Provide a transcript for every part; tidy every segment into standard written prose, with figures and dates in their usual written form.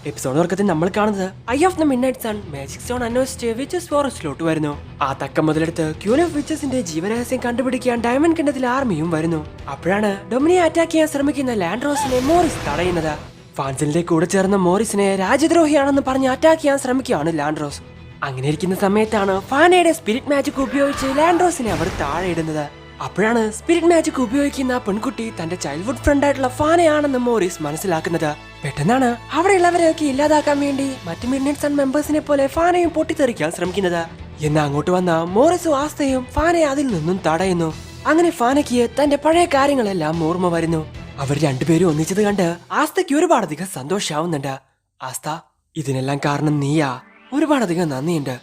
Episode തുടക്കത്തിൽ നമ്മൾ കാണുന്നത് eye of the midnight sun magic stone അന്വേഷിച്ച് വിച്ചസ് ഫോറസ്റ്റിലോട്ട് വരുന്നു. ആ തക്കം മുതലെടുത്ത് ക്യൂൻ ഓഫ് വിച്ചസിന്റെ ജീവരഹസ്യം കണ്ടുപിടിക്കാൻ ഡയമണ്ട് കിണ്ണത്തിൽ ആർമിയും വരുന്നു. അപ്പോഴാണ് ഡൊമിനിയെ അറ്റാക്ക് ചെയ്യാൻ ശ്രമിക്കുന്ന ലാൻഡ്രോസിനെ മോറിസ് തടയുന്നത്. ഫാൻസിന്റെ കൂടെ ചേർന്ന മോറിസിനെ രാജ്യദ്രോഹിയാണെന്ന് പറഞ്ഞ് അറ്റാക്ക് ചെയ്യാൻ ശ്രമിക്കുകയാണ് ലാൻഡ്രോസ്. അങ്ങനെ ഇരിക്കുന്ന സമയത്താണ് ഫാനയുടെ സ്പിരിറ്റ് മാജിക് ഉപയോഗിച്ച് ലാൻഡ്രോസിനെ അവർ താഴെ ഇടുന്നത്. അപ്പോഴാണ് സ്പിരിറ്റ് മാജിക് ഉപയോഗിക്കുന്ന പെൺകുട്ടി തന്റെ ചൈൽഡ്ഹുഡ് ഫ്രണ്ട് ആയിട്ടുള്ള ഫാനയാണെന്ന് മോറിസ് മനസ്സിലാക്കുന്നത്. പെട്ടെന്നാണ് അവിടെയുള്ളവരെയൊക്കെ ഇല്ലാതാക്കാൻ വേണ്ടി മറ്റു മിഡ്നൈറ്റ് സൺ മെമ്പേഴ്സിനെ പോലെ ഫാനയും പൊട്ടിത്തെറിക്കാൻ ശ്രമിക്കുന്നത്. എന്നാൽ അങ്ങോട്ട് വന്ന മോറിസും ആസ്തയും ഫാനയെ അതിൽ നിന്നും തടയുന്നു. അങ്ങനെ ഫാനയ്ക്ക് തന്റെ പഴയ കാര്യങ്ങളെല്ലാം ഓർമ്മ വരുന്നു. അവർ രണ്ടുപേരും ഒന്നിച്ചത് കണ്ട് ആസ്തയ്ക്ക് ഒരുപാടധികം സന്തോഷാവുന്നുണ്ട്. ആസ്ത, ഇതിനെല്ലാം കാരണം നീയാ, ഒരുപാടധികം നന്ദിയുണ്ട്.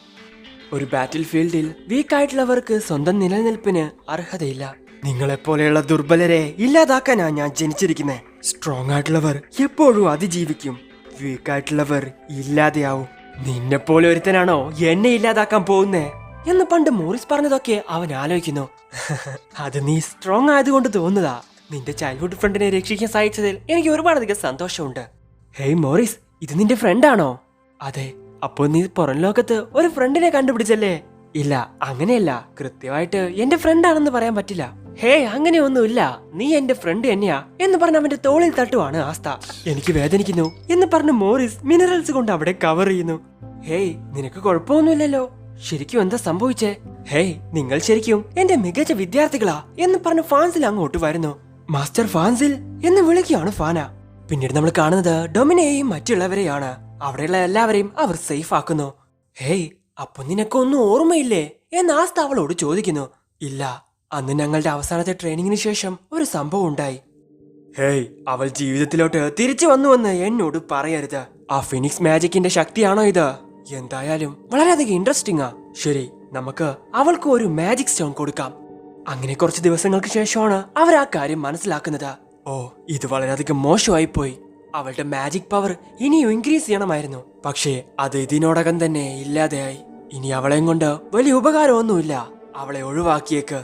ഒരു ബാറ്റിൽ ഫീൽഡിൽ വീക്കായിട്ടുള്ളവർക്ക് സ്വന്തം നിലനിൽപ്പിന് അർഹതയില്ല. നിങ്ങളെപ്പോലെയുള്ള ദുർബലരെ ഇല്ലാതാക്കാനാ ഞാൻ ജനിച്ചിരിക്കുന്നത്. സ്ട്രോങ് ആയിട്ടുള്ളവർ എപ്പോഴും അതിജീവിക്കും, വീക്കായിട്ടുള്ളവർ ഇല്ലാതെയാവും. നിന്നെപ്പോലെ ഒരുത്തനാണോ എന്നെ ഇല്ലാതാക്കാൻ പോകുന്നേ എന്ന് പണ്ട് മോറിസ് പറഞ്ഞതൊക്കെ അവൻ ആലോചിക്കുന്നു. അത് നീ സ്ട്രോങ് ആയതുകൊണ്ട് തോന്നുന്നതാ. നിന്റെ ചൈൽഡ്ഹുഡ് ഫ്രണ്ടിനെ രക്ഷിക്കാൻ സഹായിച്ചതിൽ എനിക്ക് ഒരുപാടധികം സന്തോഷമുണ്ട്. ഹേയ് മോറിസ്, ഇത് നിന്റെ ഫ്രണ്ടാണോ? അതെ. അപ്പോ നീ പുറം ലോകത്ത് ഒരു ഫ്രണ്ടിനെ കണ്ടുപിടിച്ചല്ലേ? ഇല്ല, അങ്ങനെയല്ല. കൃത്യമായിട്ട് എന്റെ ഫ്രണ്ടാണെന്ന് പറയാൻ പറ്റില്ല. ഹേ, അങ്ങനെയൊന്നുമില്ല, നീ എന്റെ ഫ്രണ്ട് തന്നെയാ എന്ന് പറഞ്ഞ് അവന്റെ തോളിൽ തട്ടുവാണ് ആസ്ത. എനിക്ക് വേദനിക്കുന്നു എന്ന് പറഞ്ഞ് മോറിസ് മിനറൽസ് കൊണ്ട് അവിടെ കവർ ചെയ്യുന്നു. ഹേയ്, നിനക്ക് കുഴപ്പമൊന്നുമില്ലല്ലോ? ശരിക്കും എന്താ സംഭവിച്ചേ? ഹേയ്, നിങ്ങൾ ശരിക്കും എന്റെ മികച്ച വിദ്യാർത്ഥികളാ എന്ന് പറഞ്ഞ് ഫാൻസിൽ അങ്ങോട്ട് വരുന്നു. മാസ്റ്റർ ഫാൻസിൽ എന്ന് വിളിക്കുകയാണ് ഫാന. പിന്നീട് നമ്മൾ കാണുന്നത് ഡൊമിനയെയും മറ്റുള്ളവരെയാണ്. അവിടെയുള്ള എല്ലാവരെയും അവർ സേഫ് ആക്കുന്നു. ഹേയ്, അപ്പൊ നിനക്കൊന്നും ഓർമ്മയില്ലേ എന്ന് ആസ്ത അവളോട് ചോദിക്കുന്നു. ഇല്ല, അന്ന് ഞങ്ങളുടെ അവസാനത്തെ ട്രെയിനിങ്ങിന് ശേഷം ഒരു സംഭവം ഉണ്ടായി. ഹേയ്, അവൾ ജീവിതത്തിലോട്ട് തിരിച്ചു വന്നുവെന്ന് എന്നോട് പറയരുത്. ആ ഫിനിക്സ് മാജിക്കിന്റെ ശക്തിയാണോ ഇത്? എന്തായാലും വളരെയധികം ഇൻട്രസ്റ്റിംഗ് ആ. ശരി, നമുക്ക് അവൾക്ക് ഒരു മാജിക് സ്റ്റോൺ കൊടുക്കാം. അങ്ങനെ കുറച്ച് ദിവസങ്ങൾക്ക് ശേഷമാണ് അവർ ആ കാര്യം മനസ്സിലാക്കുന്നത്. ഓ, ഇത് വളരെയധികം മോശമായി പോയി. അവളുടെ മാജിക് പവർ ഇനിയും ഇൻക്രീസ് ചെയ്യണമായിരുന്നു. പക്ഷേ അത് ഇതിനോടകം തന്നെ ഇല്ലാതെയായി. ഇനി അവളെയും കൊണ്ട് വലിയ ഉപകാരമൊന്നുമില്ല. അവളെ ഒഴിവാക്കിയേക്ക്.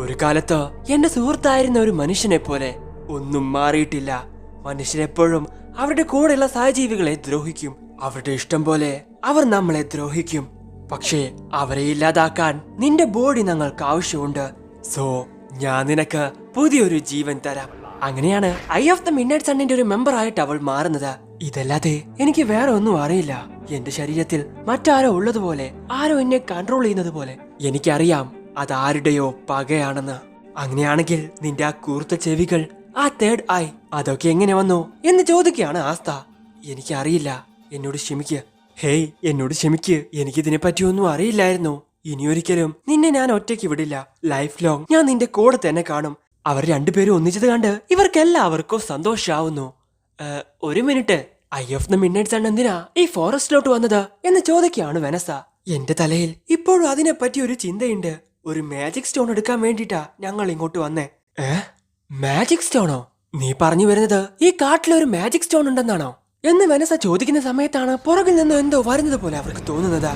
ഒരു കാലത്ത് എന്റെ സുഹൃത്തായിരുന്ന ഒരു മനുഷ്യനെ പോലെ ഒന്നും മാറിയിട്ടില്ല. മനുഷ്യരെപ്പോഴും അവരുടെ കൂടെയുള്ള സഹജീവികളെ ദ്രോഹിക്കും. അവരുടെ ഇഷ്ടം പോലെ അവർ നമ്മളെ ദ്രോഹിക്കും. പക്ഷേ അവരെ ഇല്ലാതാക്കാൻ നിന്റെ ബോഡി ഞങ്ങൾക്ക് ആവശ്യമുണ്ട്. സോ ഞാൻ നിനക്ക് പുതിയൊരു ജീവൻ തരാം. അങ്ങനെയാണ് ഐ ഓഫ് ദ മിഡ്നൈറ്റ് സണ്ണിന്റെ ഒരു മെമ്പർ ആയിട്ട് അവൾ മാറുന്നത്. ഇതല്ലാതെ എനിക്ക് വേറെ ഒന്നും അറിയില്ല. എന്റെ ശരീരത്തിൽ മറ്റാരോ ഉള്ളതുപോലെ, ആരോ എന്നെ കൺട്രോൾ ചെയ്യുന്നത് പോലെ. എനിക്കറിയാം അത് ആരുടെയോ പകയാണെന്ന്. അങ്ങനെയാണെങ്കിൽ നിന്റെ ആ കൂർത്ത ചെവികൾ, ആ തേർഡ് ഐ, അതൊക്കെ എങ്ങനെ വന്നു എന്ന് ചോദിക്കുകയാണ് ആസ്ത. എനിക്കറിയില്ല, എന്നോട് ക്ഷമിക്ക്. ഹേയ്, എന്നോട് ക്ഷമിക്ക്. എനിക്കിതിനെ പറ്റിയൊന്നും അറിയില്ലായിരുന്നു. ഇനിയൊരിക്കലും നിന്നെ ഞാൻ ഒറ്റയ്ക്ക് വിടില്ല. ലൈഫ് ലോങ് ഞാൻ നിന്റെ കൂടെ തന്നെ കാണും. അവർ രണ്ടുപേരും ഒന്നിച്ചത് കണ്ട് ഇവർക്കെല്ലാവർക്കും സന്തോഷാവുന്നു. ഒരു minute, eye of the midnight sun എന്തിനാ ഈ ഫോറസ്റ്റിലോട്ട് വന്നത് എന്ന് ചോദിക്കുകയാണ് വെനസ. എന്റെ തലയിൽ ഇപ്പോഴും അതിനെപ്പറ്റി ഒരു ചിന്തയുണ്ട്. ഒരു മാജിക് സ്റ്റോൺ എടുക്കാൻ വേണ്ടിട്ടാ ഞങ്ങൾ ഇങ്ങോട്ട് വന്നേ. മാജിക് സ്റ്റോണോ? നീ പറഞ്ഞു വരുന്നത് ഈ കാട്ടിലൊരു മാജിക് സ്റ്റോൺ ഉണ്ടെന്നാണോ എന്ന് വെനസ ചോദിക്കുന്ന സമയത്താണ് പുറകിൽ നിന്ന് എന്തോ വരുന്നത് പോലെ അവർക്ക് തോന്നുന്നത്.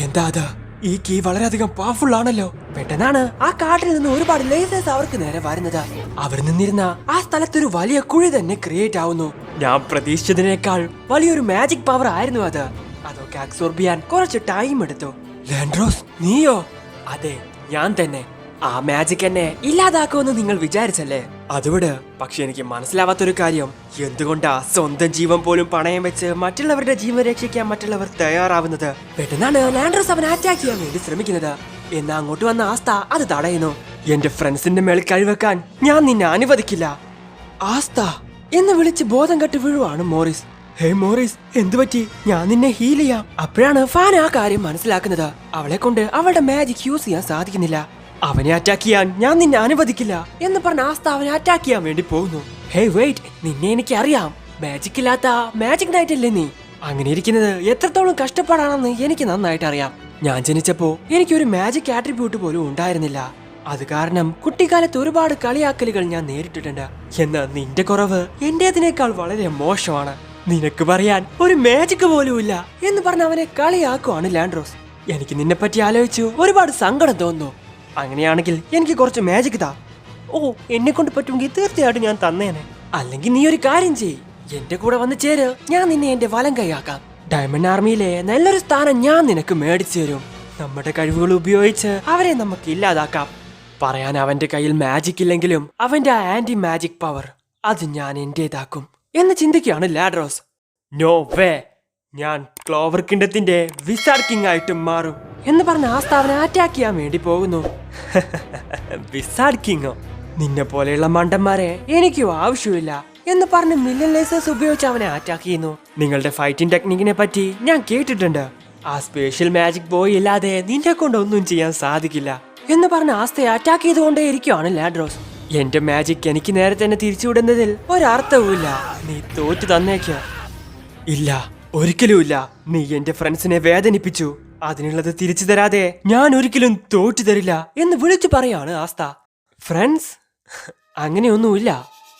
എന്താ അത്? ഈ കീ വളരെയധികം പവർഫുൾ ആണല്ലോ. പെട്ടെന്നാണ് ആ കാട്ടിൽ നിന്ന് ഒരുപാട് ലേസേഴ്സ് അവർക്ക് നേരെ വരുന്നത്. അവർ നിന്നിരുന്ന ആ സ്ഥലത്തൊരു വലിയ കുഴി തന്നെ ക്രിയേറ്റ് ആവുന്നു. ഞാൻ പ്രതീക്ഷിച്ചതിനേക്കാൾ വലിയൊരു മാജിക് പവർ ആയിരുന്നു അത്. അതൊക്കെ അബ്സോർബ് ചെയ്യാൻ കുറച്ച് ടൈം എടുത്തു. ലാൻഡ്രോസ്, നീയോ? അതെ, ഞാൻ തന്നെ. ആ മാജിക് എന്നെ ഇല്ലാതാക്കുമെന്ന് നിങ്ങൾ വിചാരിച്ചല്ലേ? അതുകൊണ്ട് പക്ഷെ എനിക്ക് മനസ്സിലാവാത്തൊരു കാര്യം, എന്തുകൊണ്ടാ സ്വന്തം ജീവൻ പോലും പണയം വെച്ച് മറ്റുള്ളവരുടെ ജീവൻ രക്ഷിക്കാൻ മറ്റുള്ളവർ തയ്യാറാവുന്നത്? പെട്ടെന്നാണ് ലാൻഡ്രോസ് അവനെ അറ്റാക്ക് ചെയ്യാൻ വേണ്ടി ശ്രമിക്കുന്നത്. എന്നാ അങ്ങോട്ട് വന്ന ആസ്ത അത് തടയുന്നു. എന്റെ ഫ്രണ്ട്സിന്റെ മേളിൽ കഴിവെക്കാൻ ഞാൻ നിന്നെ അനുവദിക്കില്ല. ആസ്ത എന്ന് വിളിച്ച് ബോധം കെട്ട് വീഴുവാണ് മോറിസ്. ഹേ മോറിസ്, എന്തു പറ്റി? ഞാൻ നിന്നെ ഹീൽ ചെയ്യാം. അപ്പോഴാണ് ഫാൻ ആ കാര്യം മനസ്സിലാക്കുന്നത്. അവളെ കൊണ്ട് അവളുടെ മാജിക് യൂസ് ചെയ്യാൻ സാധിക്കുന്നില്ല. അവനെ അറ്റാക്ക് ചെയ്യാൻ ഞാൻ നിന്നെ അനുവദിക്കില്ല എന്ന് പറഞ്ഞ ആസ്ത അവനെ അറ്റാക്ക് ചെയ്യാൻ വേണ്ടി പോകുന്നു. ഹേ വെയിറ്റ്, നിന്നെ എനിക്ക് അറിയാം. മാജിക് ഇല്ലാത്ത മാജിക് നൈറ്റ് അല്ലേ നീ? അങ്ങനെ ഇരിക്കുന്നത് എത്രത്തോളം കഷ്ടപ്പാടാണെന്ന് എനിക്ക് നന്നായിട്ട് അറിയാം. ഞാൻ ജനിച്ചപ്പോ എനിക്കൊരു മാജിക് ആട്രിബ്യൂട്ട് പോലും ഉണ്ടായിരുന്നില്ല. അത് കാരണം കുട്ടിക്കാലത്ത് ഒരുപാട് കളിയാക്കലുകൾ ഞാൻ നേരിട്ടിട്ടുണ്ട്. എന്നാൽ നിന്റെ കുറവ് എന്റേതിനേക്കാൾ വളരെ മോശമാണ്. നിനക്ക് പറയാൻ ഒരു മാജിക് പോലും ഇല്ല എന്ന് പറഞ്ഞ അവനെ കളിയാക്കുവാണ് ലാൻഡ്രോസ്. എനിക്ക് നിന്നെ പറ്റി ആലോചിച്ചു ഒരുപാട് സങ്കടം തോന്നുന്നു. അങ്ങനെയാണെങ്കിൽ എനിക്ക് കുറച്ച് മാജിക് താ. ഓ, എന്നെ കൊണ്ട് പറ്റുമെങ്കിൽ തീർച്ചയായിട്ടും ഞാൻ തന്നേനെ. അല്ലെങ്കിൽ നീ ഒരു കാര്യം ചെയ്യ്, എന്റെ കൂടെ വന്ന് ചേര്, ഞാൻ നിന്നെ എന്റെ വലം കൈയാക്കാം. ഡയമണ്ട് ആർമിയിലെ നല്ലൊരു സ്ഥാനം ഞാൻ നിനക്ക് മേടിച്ചു തരും. നമ്മുടെ കഴിവുകൾ ഉപയോഗിച്ച് അവരെ നമുക്ക് ഇല്ലാതാക്കാം. പറയാൻ അവന്റെ കയ്യിൽ മാജിക് ഇല്ലെങ്കിലും അവന്റെ ആ ആന്റി മാജിക് പവർ അത് ഞാൻ എന്റേതാക്കും എന്ന് ചിന്തിക്കുകയാണ് ലാഡ്രോസ്. നോ വേ, ഞാൻ ക്ലോവർ കിണ്ടത്തിന്റെ വിസാർഡ് കിങ് ആയിട്ട് മാറും എന്ന് പറഞ്ഞ ആസ്ത അവനെ അറ്റാക്ക് ചെയ്യാൻ വേണ്ടി പോകുന്നു. വിസാർഡ് കിങ്ങോ? നിന്നെ പോലെയുള്ള മണ്ടന്മാരെ എനിക്കും ആവശ്യമില്ല എന്ന് പറഞ്ഞ് മില്യൺ ലേസേഴ്സ് ഉപയോഗിച്ച് അവനെ അറ്റാക്ക് ചെയ്യുന്നു. നിങ്ങളുടെ ഫൈറ്റിംഗ് ടെക്നിക്കിനെ പറ്റി ഞാൻ കേട്ടിട്ടുണ്ട്. ആ സ്പെഷ്യൽ മാജിക് ബോയ് ഇല്ലാതെ നിന്നെ കൊണ്ടൊന്നും ചെയ്യാൻ സാധിക്കില്ല എന്ന് പറഞ്ഞ് ആസ്തയെ അറ്റാക്ക് ചെയ്തുകൊണ്ടേ ഇരിക്കുവാണ് ലാഡ്രോസ്. എന്റെ മാജിക് എനിക്ക് നേരെ തന്നെ തിരിച്ചുവിടുന്നതിൽ ഒരർത്ഥവുമില്ല. നീ തോറ്റു തന്നേക്ക്. ഇല്ല, ഒരിക്കലുമില്ല. നീ എന്റെ ഫ്രണ്ട്സിനെ വേദനിപ്പിച്ചു. അതിനുള്ളത് തിരിച്ചു തരാതെ ഞാൻ ഒരിക്കലും തോറ്റു തരില്ല എന്ന് വിളിച്ചു പറയാണ് ആസ്ത. ഫ്രണ്ട്സ്? അങ്ങനെയൊന്നുമില്ല.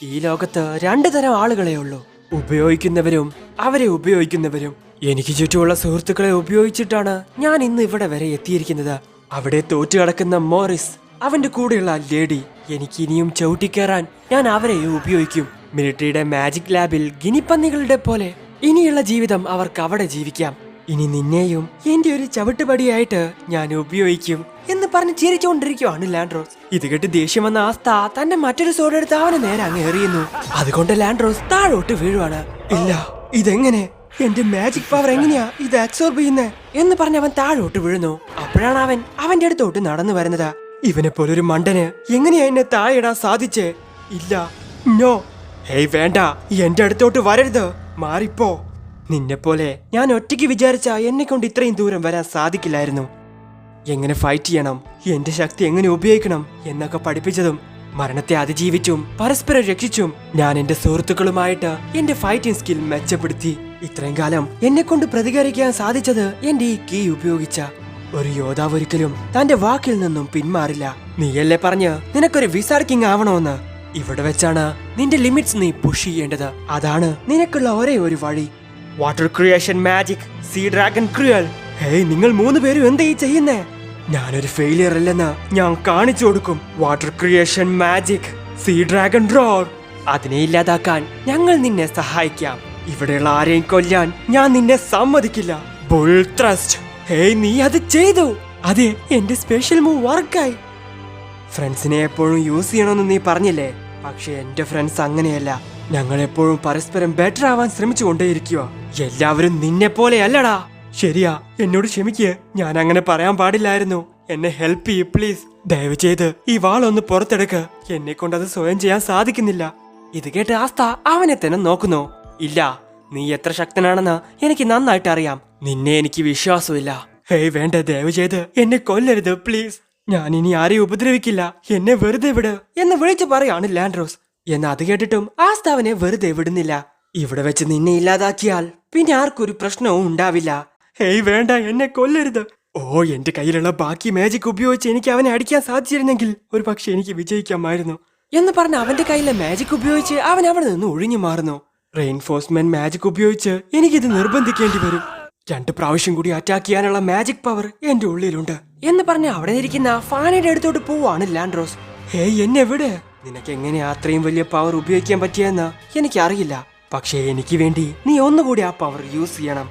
ഈ ലോകത്ത് രണ്ടു തരം ആളുകളെ ഉള്ളൂ, ഉപയോഗിക്കുന്നവരും അവരെ ഉപയോഗിക്കുന്നവരും. എനിക്ക് ചുറ്റുമുള്ള സുഹൃത്തുക്കളെ ഉപയോഗിച്ചിട്ടാണ് ഞാൻ ഇന്ന് ഇവിടെ വരെ എത്തിയിരിക്കുന്നത്. അവിടെ തോറ്റു കിടക്കുന്ന മോറിസ്, അവന്റെ കൂടെയുള്ള ലേഡി, എനിക്ക് ഇനിയും ചവിട്ടിക്കേറാൻ ഞാൻ അവരെയും ഉപയോഗിക്കും. മിലിറ്ററിയുടെ മാജിക് ലാബിൽ ഗിനിപ്പന്നികളുടെ പോലെ ഇനിയുള്ള ജീവിതം അവർക്ക് അവിടെ ജീവിക്കാം. ഇനി നിന്നെയും എന്റെ ഒരു ചവിട്ടുപടിയായിട്ട് ഞാൻ ഉപയോഗിക്കും എന്ന് പറഞ്ഞ് ചിരിച്ചുകൊണ്ടിരിക്കുവാണ് ലാൻഡ്രോസ്. ഇത് കേട്ട് ദേഷ്യം വന്ന ആസ്ത തന്റെ മറ്റൊരു സോഡ് എടുത്ത് അവന് നേരെ അങ്ങ് എറിയുന്നു. അതുകൊണ്ട് ലാൻഡ്രോസ് താഴോട്ട് വീഴുവാണ്. ഇല്ല, ഇതെങ്ങനെ? എന്റെ മാജിക് പവർ എങ്ങനെയാ ഇത് അബ്സോർബ് ചെയ്യുന്നേ എന്ന് പറഞ്ഞ് അവൻ താഴോട്ട് വീഴുന്നു. അപ്പോഴാണ് അവൻ അവന്റെ അടുത്തോട്ട് നടന്നു വരുന്നത്. ഇവനെ പോലൊരു മണ്ടന് എങ്ങനെയാ എന്നെ താഴെയിടാൻ സാധിച്ചേ? ഇല്ല, നോ, ഹേയ് വേണ്ട, എന്റെ അടുത്തോട്ട് വരരുത്, മാറിപ്പോ. നിന്നെ പോലെ ഞാൻ ഒറ്റയ്ക്ക് വിചാരിച്ച എന്നെ കൊണ്ട് ഇത്രയും ദൂരം വരാൻ സാധിക്കില്ലായിരുന്നു. എങ്ങനെ ഫൈറ്റ് ചെയ്യണം, എന്റെ ശക്തി എങ്ങനെ ഉപയോഗിക്കണം എന്നൊക്കെ പഠിപ്പിച്ചതും മരണത്തെ അതിജീവിച്ചും പരസ്പരം രക്ഷിച്ചും ഞാൻ എന്റെ സുഹൃത്തുക്കളുമായിട്ട് എന്റെ ഫൈറ്റിംഗ് സ്കിൽ മെച്ചപ്പെടുത്തി. ഇത്രയും കാലം എന്നെ കൊണ്ട് പ്രതികരിക്കാൻ സാധിച്ചത് എന്റെ ഈ കീ ഉപയോഗിച്ച. ഒരു യോദ്ധാവ് ഒരിക്കലും തന്റെ വാക്കിൽ നിന്നും പിന്മാറില്ല. നീയല്ലേ പറഞ്ഞ് നിനക്കൊരു വിസാർഡ് കിങ് ആവണമെന്ന്? ഇവിടെ വെച്ചാണ് നിന്റെ ലിമിറ്റ്സ് നീ പുഷ് ചെയ്യേണ്ടത്. അതാണ് നിനക്കുള്ള ഒരേ ഒരു വഴി. Water creation magic, sea dragon ക്രിയൽ. ഹേയ്, നിങ്ങൾ 3 പേരും എന്താ ഈ ചെയ്യുന്നേ? ഞാനൊരു ഫെയിലിയർ അല്ലെന്ന് ഞാൻ കാണിച്ചു കൊടുക്കും. Water creation magic, sea dragon roar. അതിനെ ഇല്ലാതാക്കാൻ ഞങ്ങൾ നിന്നെ സഹായിക്കാം. ഇവിടെയുള്ള ആരെയും കൊല്ലാൻ ഞാൻ നിന്നെ സമ്മതിക്കില്ല. Bull thrust. ഹേയ്, നീ അത് ചെയ്തു. അതെ, എന്റെ സ്പെഷ്യൽ മൂവ് വർക്കായി. ഫ്രണ്ട്സിനെ എപ്പോഴും യൂസ് ചെയ്യണമെന്ന് നീ പറഞ്ഞില്ലേ? പക്ഷെ എന്റെ ഫ്രണ്ട്സ് അങ്ങനെയല്ല. ഞങ്ങൾ എപ്പോഴും പരസ്പരം ബെറ്റർ ആവാൻ ശ്രമിച്ചുകൊണ്ടേയിരിക്കുക. എല്ലാവരും നിന്നെ പോലെ അല്ലടാ. ശരിയാ, എന്നോട് ക്ഷമിക്ക്. ഞാൻ അങ്ങനെ പറയാൻ പാടില്ലായിരുന്നു. എന്നെ ഹെൽപ്പ് ചെയ്യ് പ്ലീസ്. ദയവ് ചെയ്ത് ഈ വാളൊന്ന് പുറത്തെടുക്ക്. എന്നെ കൊണ്ട് അത് സ്വയം ചെയ്യാൻ സാധിക്കുന്നില്ല. ഇത് കേട്ട് ആസ്ത അവനെ തന്നെ നോക്കുന്നു. ഇല്ല, നീ എത്ര ശക്തനാണെന്ന് എനിക്ക് നന്നായിട്ട് അറിയാം. നിന്നെ എനിക്ക് വിശ്വാസമില്ല. ഹേയ് വേണ്ട, ദയവ് ചെയ്ത് എന്നെ കൊല്ലരുത് പ്ലീസ്. ഞാൻ ഇനി ആരെയും ഉപദ്രവിക്കില്ല. എന്നെ വെറുതെ വിട് എന്ന് വിളിച്ചു പറയാണ് ലാൻഡ്രോസ്. എന്നാൽ അത് കേട്ടിട്ടും ആസ്ത അവനെ വെറുതെ വിടുന്നില്ല. ഇവിടെ വെച്ച് നിന്നെ ഇല്ലാതാക്കിയാൽ പിന്നെ ആർക്കൊരു പ്രശ്നവും ഉണ്ടാവില്ല. ഹേയ് വേണ്ട, എന്നെ കൊല്ലരുത്. ഓ, എന്റെ കയ്യിലുള്ള ബാക്കി മാജിക് ഉപയോഗിച്ച് എനിക്ക് അവനെ അടിക്കാൻ സാധിച്ചിരുന്നെങ്കിൽ ഒരു പക്ഷെ എനിക്ക് വിജയിക്കാമായിരുന്നു എന്ന് പറഞ്ഞ അവന്റെ കയ്യിലെ മാജിക് ഉപയോഗിച്ച് അവൻ അവിടെ നിന്ന് ഒഴിഞ്ഞു മാറുന്നു. റെയിൻഫോഴ്സ്മെന്റ് മാജിക് ഉപയോഗിച്ച് എനിക്കിത് നിർബന്ധിക്കേണ്ടി വരും. 2 പ്രാവശ്യം കൂടി അറ്റാക്ക് ചെയ്യാനുള്ള മാജിക് പവർ എന്റെ ഉള്ളിലുണ്ട് എന്ന് പറഞ്ഞ് അവിടെ ഇരിക്കുന്ന ഫാനയുടെ അടുത്തോട്ട് പോവാണ് ലാൻഡ്രോസ്. ഹേയ്, എന്നെ വിട്. നിനക്ക് എങ്ങനെയാ അത്രയും വലിയ പവർ ഉപയോഗിക്കാൻ പറ്റിയെന്ന് എനിക്കറിയില്ല. പക്ഷേ എനിക്ക് വേണ്ടി നീ ഒന്നുകൂടി ആ പവർ യൂസ് ചെയ്യണം.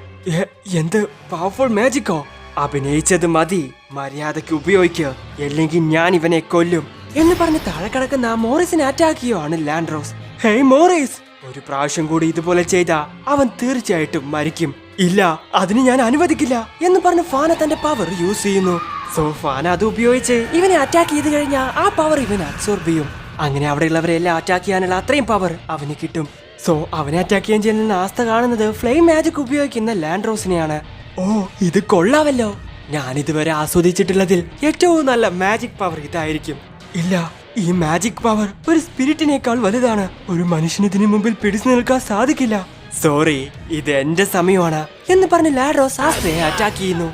എന്ത് പവർഫുൾ മാജിക്കോ? അഭിനയിച്ചത് മതി, മര്യാദയ്ക്ക് ഉപയോഗിക്കുക, അല്ലെങ്കിൽ ഞാൻ ഇവനെ കൊല്ലും എന്ന് പറഞ്ഞ് താഴെ കിടക്കുന്ന മോറിസിനെ അറ്റാക്ക് ചെയ്യുവാണ് ലാൻഡ്രോസ്. ഹേയ് മോറിസ്, ഒരു പ്രാവശ്യം കൂടി ഇതുപോലെ ചെയ്ത അവൻ തീർച്ചയായിട്ടും മരിക്കും. ഇല്ല, അതിന് ഞാൻ അനുവദിക്കില്ല എന്ന് പറഞ്ഞ് ഫാന തന്റെ പവർ യൂസ് ചെയ്യുന്നു. സോ ഫാന അത് ഉപയോഗിച്ച് ഇവനെ അറ്റാക്ക് ചെയ്ത് കഴിഞ്ഞാൽ ആ പവർ ഇവൻ അബ്സോർബ് ചെയ്യും. അങ്ങനെ അവിടെയുള്ളവരെല്ലാം അറ്റാക്ക് ചെയ്യാനുള്ള അത്രയും പവർ അവന് കിട്ടും. സോ അവനെ അറ്റാക്ക് ചെയ്യാൻ ചെയ്യുന്ന ആസ്ത കാണുന്നത് ഫ്ലെയിം മാജിക് ഉപയോഗിക്കുന്ന ലാൻഡ്രോസിനെയാണ്. ഓ, ഇത് കൊള്ളാവല്ലോ. ഞാൻ ഇതുവരെ ആസ്വദിച്ചിട്ടുള്ളതിൽ ഏറ്റവും നല്ല മാജിക് പവർ ഇതായിരിക്കും. ഇല്ല, ഈ മാജിക് പവർ ഒരു സ്പിരിറ്റിനേക്കാൾ വലുതാണ്. ഒരു മനുഷ്യന് ഇതിനു മുമ്പിൽ പിടിച്ചു നിൽക്കാൻ സാധിക്കില്ല. സോറി, ഇത് എന്റെ സമയമാണ് എന്ന് പറഞ്ഞ് ലാൻഡ്രോസ് ആസ്തയെ അറ്റാക്ക് ചെയ്യുന്നു.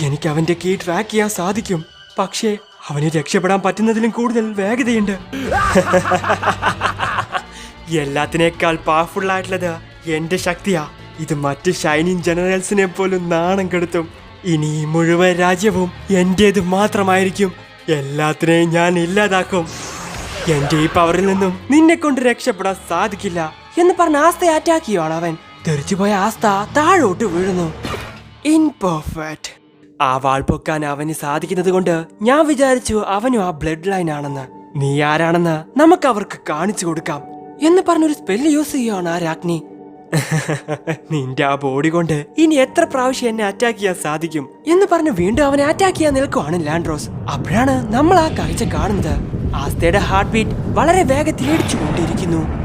എനിക്ക് അവന്റെ കീ ട്രാക്ക് ചെയ്യാൻ സാധിക്കും. പക്ഷേ അവന് രക്ഷപ്പെടാൻ പറ്റുന്നതിലും കൂടുതൽ വേഗതയുണ്ട്. എല്ലാത്തിനേക്കാൾ പവർഫുൾ ആയിട്ടുള്ളത് എന്റെ ശക്തിയാ. ഇത് മറ്റ് ഷൈനിങ് ജനറൽസിനെ പോലും നാണം കെടുത്തും. ഇനി ഈ മുഴുവൻ രാജ്യവും എന്റേത് മാത്രമായിരിക്കും. എല്ലാത്തിനെയും ഞാൻ ഇല്ലാതാക്കും. എന്റെ ഈ പവറിൽ നിന്നും നിന്നെ കൊണ്ട് രക്ഷപ്പെടാൻ സാധിക്കില്ല എന്ന് പറഞ്ഞ ആസ്തയെ അറ്റാക്ക് ചെയ്യുവാണ് അവൻ. തെറിച്ചുപോയ ആസ്ത താഴോട്ട് വീഴുന്നു. ഇൻപെർഫെക്റ്റ്. ആ വാൾ പൊക്കാൻ അവന് സാധിക്കുന്നത് കൊണ്ട് ഞാൻ വിചാരിച്ചു അവനും ആ ബ്ലഡ് ലൈൻ ആണെന്ന്. നീ ആരാണെന്ന് നമുക്ക് അവർക്ക് കാണിച്ചു കൊടുക്കാം എന്ന് പറഞ്ഞൊരു സ്പെല്ല് യൂസ് ചെയ്യുവാണ് ആ രാജ്ഞി. നിന്റെ ആ ബോഡി കൊണ്ട് ഇനി എത്ര പ്രാവശ്യം എന്നെ അറ്റാക്ക് ചെയ്യാൻ സാധിക്കും എന്ന് പറഞ്ഞ് വീണ്ടും അവനെ അറ്റാക്ക് ചെയ്യാൻ നിൽക്കുവാണ് ലാൻഡ്രോസ്. അപ്പോഴാണ് നമ്മൾ ആ കാഴ്ച കാണുന്നത്. ആസ്തയുടെ ഹാർട്ട് ബീറ്റ് വളരെ വേഗത്തിൽ ഇടിച്ചുകൊണ്ടിരിക്കുന്നു.